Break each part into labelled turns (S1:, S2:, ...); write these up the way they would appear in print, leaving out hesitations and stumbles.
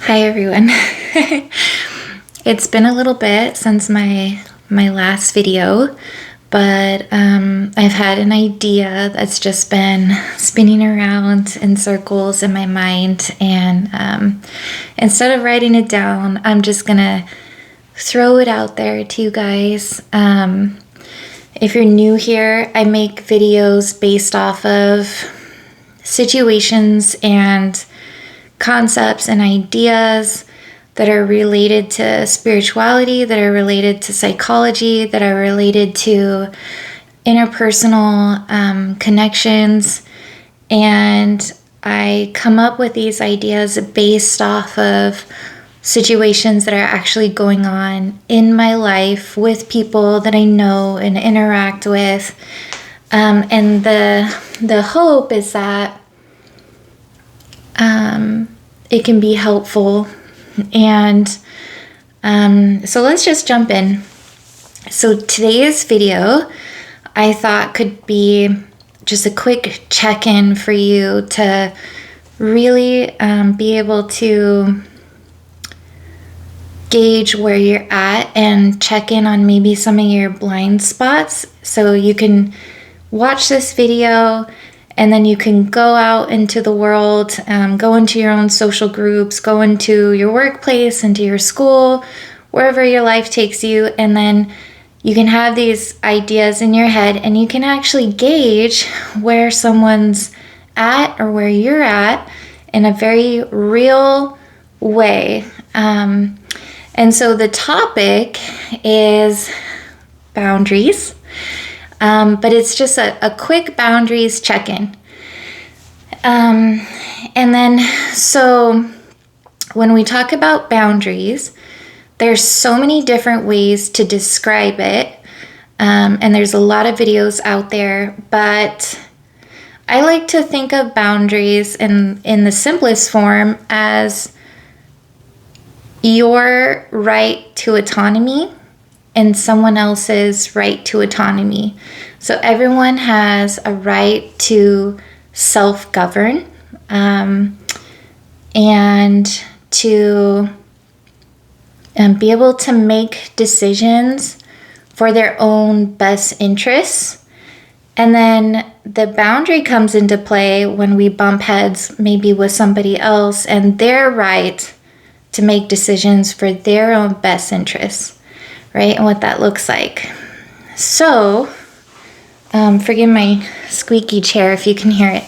S1: Hi everyone. It's been a little bit since my last video, but I've had an idea that's just been spinning around in circles in my mind, and instead of writing it down, I'm just gonna throw it out there to you guys. If you're new here, I make videos based off of situations and concepts and ideas that are related to spirituality, that are related to psychology, that are related to interpersonal connections. And I come up with these ideas based off of situations that are actually going on in my life with people that I know and interact with. And the hope is that it can be helpful. And so let's just jump in. So today's video, I thought could be just a quick check-in for you to really be able to gauge where you're at and check in on maybe some of your blind spots. So you can watch this video and then you can go out into the world, go into your own social groups, go into your workplace, into your school, wherever your life takes you. And then you can have these ideas in your head and you can actually gauge where someone's at or where you're at in a very real way. And so the topic is boundaries. But it's just a quick boundaries check-in. And then, so when we talk about boundaries, there's so many different ways to describe it. And there's a lot of videos out there, but I like to think of boundaries in the simplest form as your right to autonomy and someone else's right to autonomy. So everyone has a right to self-govern and to be able to make decisions for their own best interests. And then the boundary comes into play when we bump heads maybe with somebody else and their right to make decisions for their own best interests. Right, and what that looks like. So, forgive my squeaky chair if you can hear it.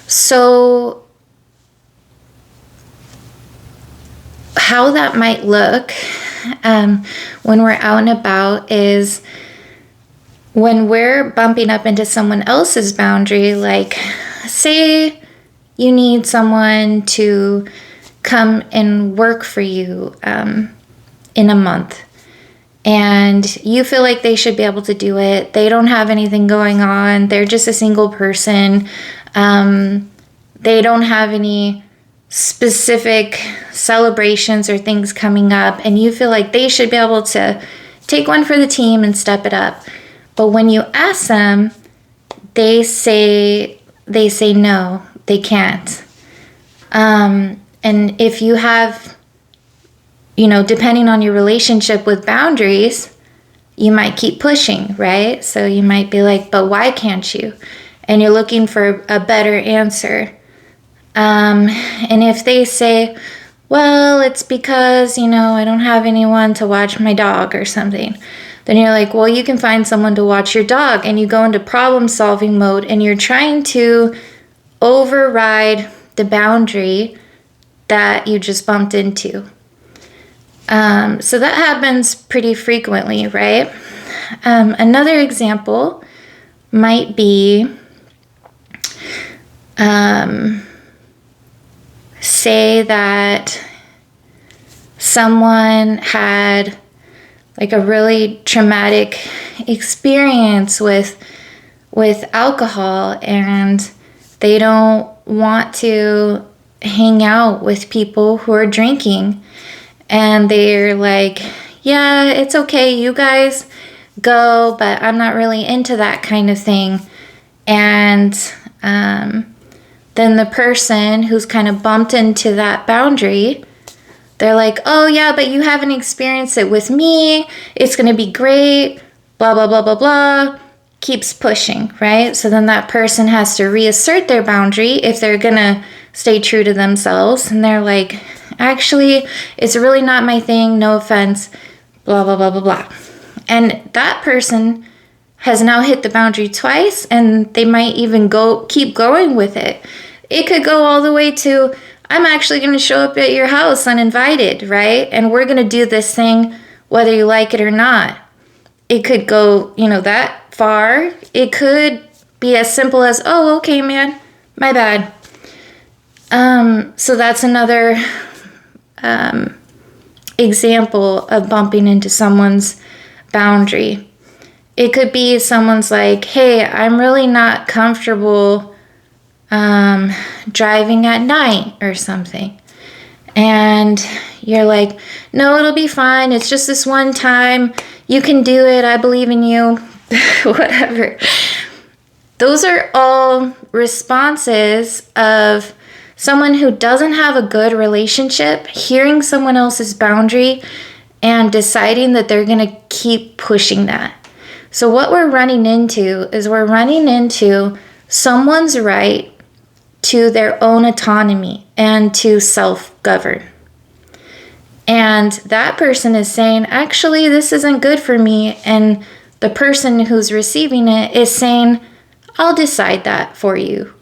S1: So, how that might look when we're out and about is when we're bumping up into someone else's boundary, like say you need someone to come and work for you in a month and you feel like they should be able to do it. They don't have anything going on. They're just a single person. They don't have any specific celebrations or things coming up and you feel like they should be able to take one for the team and step it up. But when you ask them, they say no, they can't. And if you have, depending on your relationship with boundaries, you might keep pushing, right? So you might be like, but why can't you? And you're looking for a better answer. And if they say, well, it's because, I don't have anyone to watch my dog or something, then you're like, well, you can find someone to watch your dog. And you go into problem solving mode and you're trying to override the boundary that you just bumped into. So that happens pretty frequently, right? Another example might be, say that someone had like a really traumatic experience with alcohol and they don't want to hang out with people who are drinking. And they're like, yeah, it's okay, you guys go, but I'm not really into that kind of thing. And then the person who's kind of bumped into that boundary, they're like, oh yeah, but you haven't experienced it with me. It's going to be great. Blah, blah, blah, blah, blah. Keeps pushing, right? So then that person has to reassert their boundary if they're going to stay true to themselves. And they're like, actually, it's really not my thing. No offense. Blah, blah, blah, blah, blah. And that person has now hit the boundary twice, and they might even keep going with it. It could go all the way to, I'm actually going to show up at your house uninvited, right? And we're going to do this thing whether you like it or not. It could go, that far. It could be as simple as, oh, okay, man, my bad. So that's another example of bumping into someone's boundary. It could be someone's like, hey, I'm really not comfortable driving at night or something. And you're like, no, it'll be fine. It's just this one time. You can do it. I believe in you. Whatever. Those are all responses of someone who doesn't have a good relationship, hearing someone else's boundary and deciding that they're going to keep pushing that. So what we're running into is someone's right to their own autonomy and to self-govern. And that person is saying, actually, this isn't good for me. And the person who's receiving it is saying, I'll decide that for you.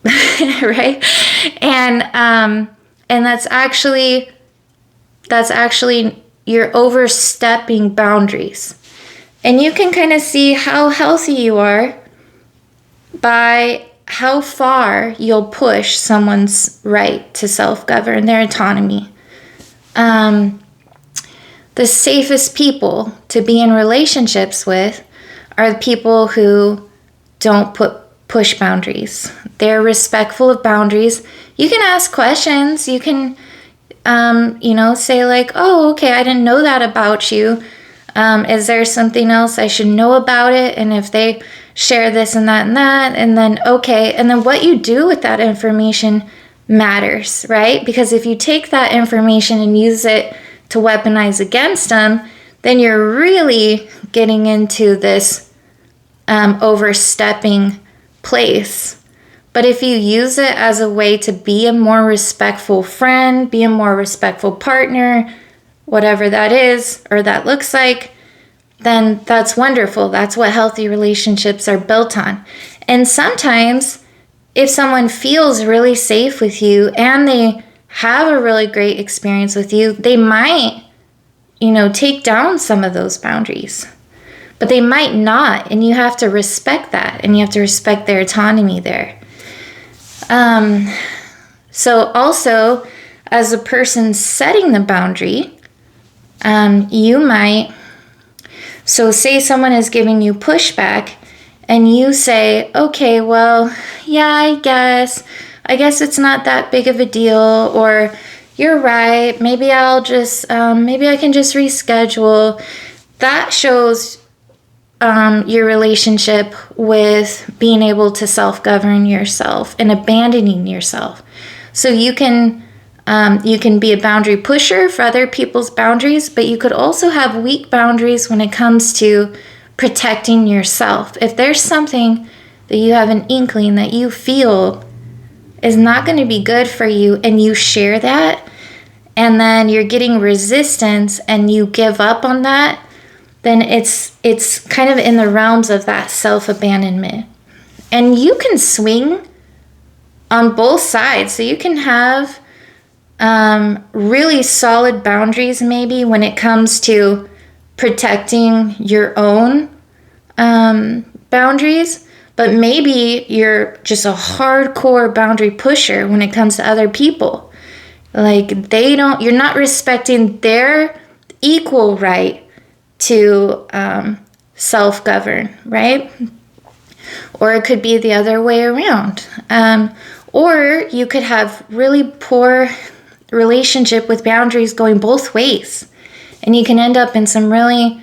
S1: Right? And that's actually you're overstepping boundaries. And you can kind of see how healthy you are by how far you'll push someone's right to self-govern, their autonomy. The safest people to be in relationships with are the people who don't push boundaries. They're respectful of boundaries. You can ask questions. You can, say like, oh, okay, I didn't know that about you. Is there something else I should know about it? And if they share this and that, and then, okay. And then what you do with that information matters, right? Because if you take that information and use it to weaponize against them, then you're really getting into this overstepping place. But if you use it as a way to be a more respectful friend, be a more respectful partner, whatever that is or that looks like, then that's wonderful. That's what healthy relationships are built on. And sometimes if someone feels really safe with you and they have a really great experience with you, they might, take down some of those boundaries. But they might not, and you have to respect that, and you have to respect their autonomy there. So also, as a person setting the boundary, you might, so say someone is giving you pushback, and you say, okay, well, yeah, I guess it's not that big of a deal, or you're right, maybe I can just reschedule. That shows your relationship with being able to self-govern yourself and abandoning yourself. So you can be a boundary pusher for other people's boundaries, but you could also have weak boundaries when it comes to protecting yourself. If there's something that you have an inkling that you feel is not going to be good for you and you share that, and then you're getting resistance and you give up on that, then it's kind of in the realms of that self-abandonment. And you can swing on both sides. So you can have really solid boundaries maybe when it comes to protecting your own boundaries, but maybe you're just a hardcore boundary pusher when it comes to other people. Like you're not respecting their equal right to self-govern, right? Or it could be the other way around. Or you could have really poor relationship with boundaries going both ways. And you can end up in some really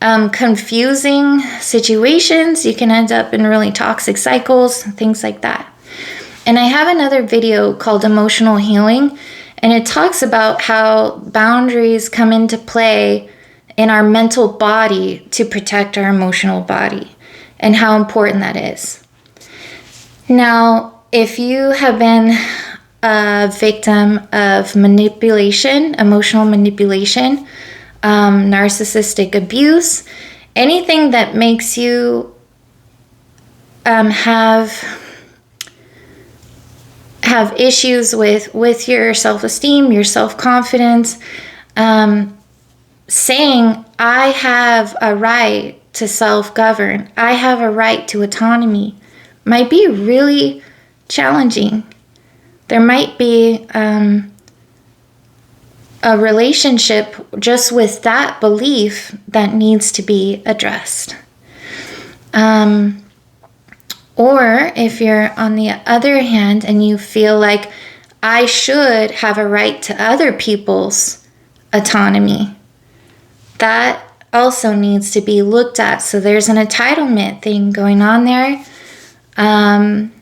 S1: confusing situations. You can end up in really toxic cycles, things like that. And I have another video called Emotional Healing, and it talks about how boundaries come into play in our mental body to protect our emotional body and how important that is. Now, if you have been a victim of manipulation, emotional manipulation, narcissistic abuse, anything that makes you have issues with your self-esteem, your self-confidence, saying, I have a right to self-govern, I have a right to autonomy, might be really challenging. There might be a relationship just with that belief that needs to be addressed. Or if you're on the other hand and you feel like I should have a right to other people's autonomy, that also needs to be looked at. So there's an entitlement thing going on there. And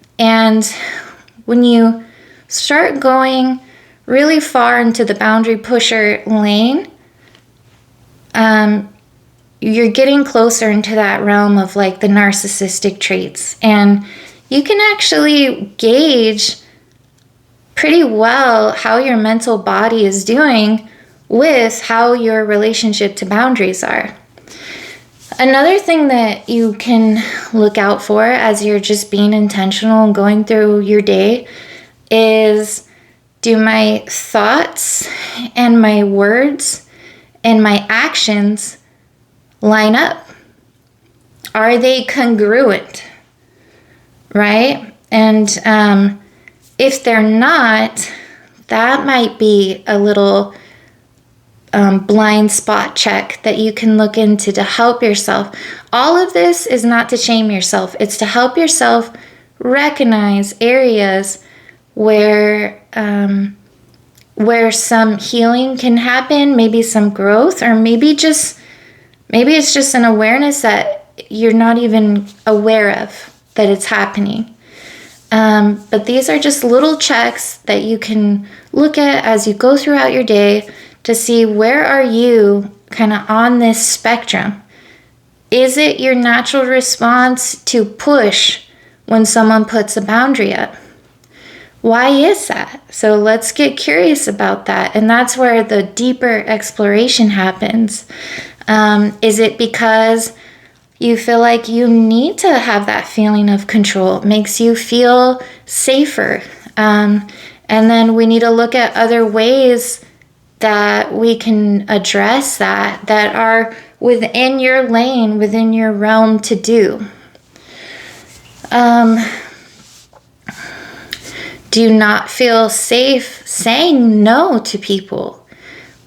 S1: when you start going really far into the boundary pusher lane, you're getting closer into that realm of like the narcissistic traits. And you can actually gauge pretty well how your mental body is doing with how your relationship to boundaries are. Another thing that you can look out for as you're just being intentional and going through your day is, do my thoughts and my words and my actions line up? Are they congruent? Right? And if they're not, that might be a little blind spot check that you can look into to help yourself. All of this is not to shame yourself. It's to help yourself recognize areas where some healing can happen, maybe some growth, or maybe it's just an awareness that you're not even aware of that it's happening. But these are just little checks that you can look at as you go throughout your day to see, where are you kind of on this spectrum? Is it your natural response to push when someone puts a boundary up? Why is that? So let's get curious about that. And that's where the deeper exploration happens. Is it because you feel like you need to have that feeling of control? It makes you feel safer. And then we need to look at other ways that we can address that are within your lane, within your realm to do. Do you not feel safe saying no to people?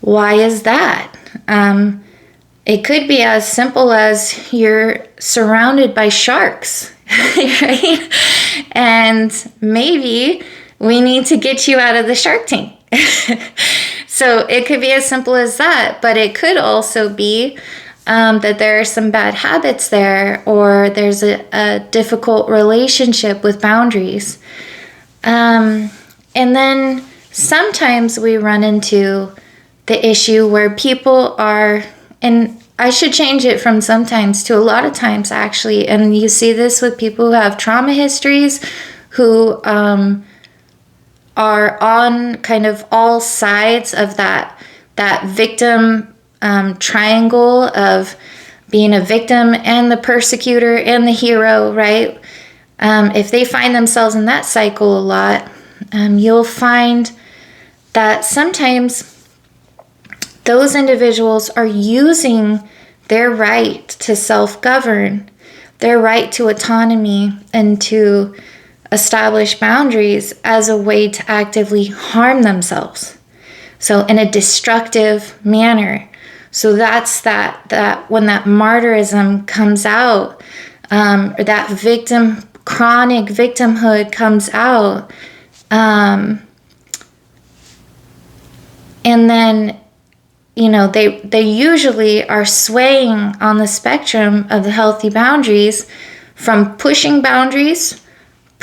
S1: Why is that? It could be as simple as you're surrounded by sharks, right? And maybe we need to get you out of the shark tank. So it could be as simple as that, but it could also be that there are some bad habits there, or there's a difficult relationship with boundaries. And then sometimes we run into the issue where people are, and I should change it from sometimes to a lot of times actually, and you see this with people who have trauma histories, who are on kind of all sides of that victim triangle of being a victim and the persecutor and the hero, right? If they find themselves in that cycle a lot, you'll find that sometimes those individuals are using their right to self-govern, their right to autonomy, and to establish boundaries as a way to actively harm themselves. So in a destructive manner. So that's that when that martyrism comes out, or that chronic victimhood comes out, and then, they usually are swaying on the spectrum of the healthy boundaries from pushing boundaries,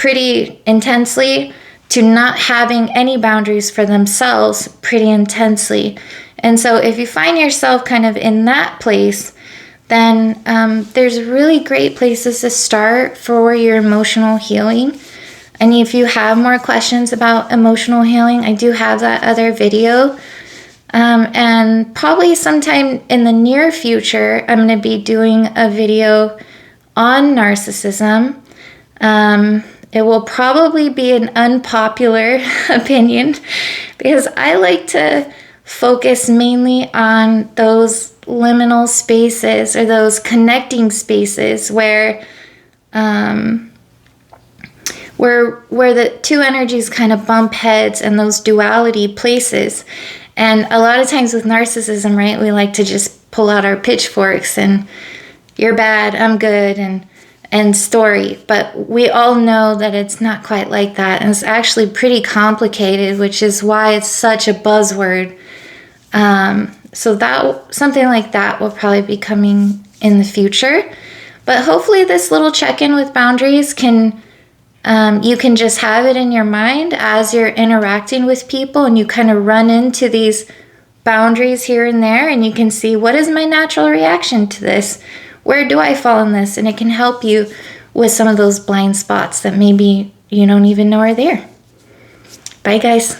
S1: pretty intensely to not having any boundaries for themselves pretty intensely. And so if you find yourself kind of in that place, then there's really great places to start for your emotional healing. And if you have more questions about emotional healing, I do have that other video. And probably sometime in the near future, I'm going to be doing a video on narcissism. It will probably be an unpopular opinion because I like to focus mainly on those liminal spaces or those connecting spaces where the two energies kind of bump heads and those duality places. And a lot of times with narcissism, right, we like to just pull out our pitchforks and you're bad, I'm good, and story. But we all know that it's not quite like that. And it's actually pretty complicated, which is why it's such a buzzword. So that something like that will probably be coming in the future. But hopefully this little check-in with boundaries can, you can just have it in your mind as you're interacting with people, and you kind of run into these boundaries here and there, and you can see, what is my natural reaction to this? Where do I fall in this? And it can help you with some of those blind spots that maybe you don't even know are there. Bye, guys.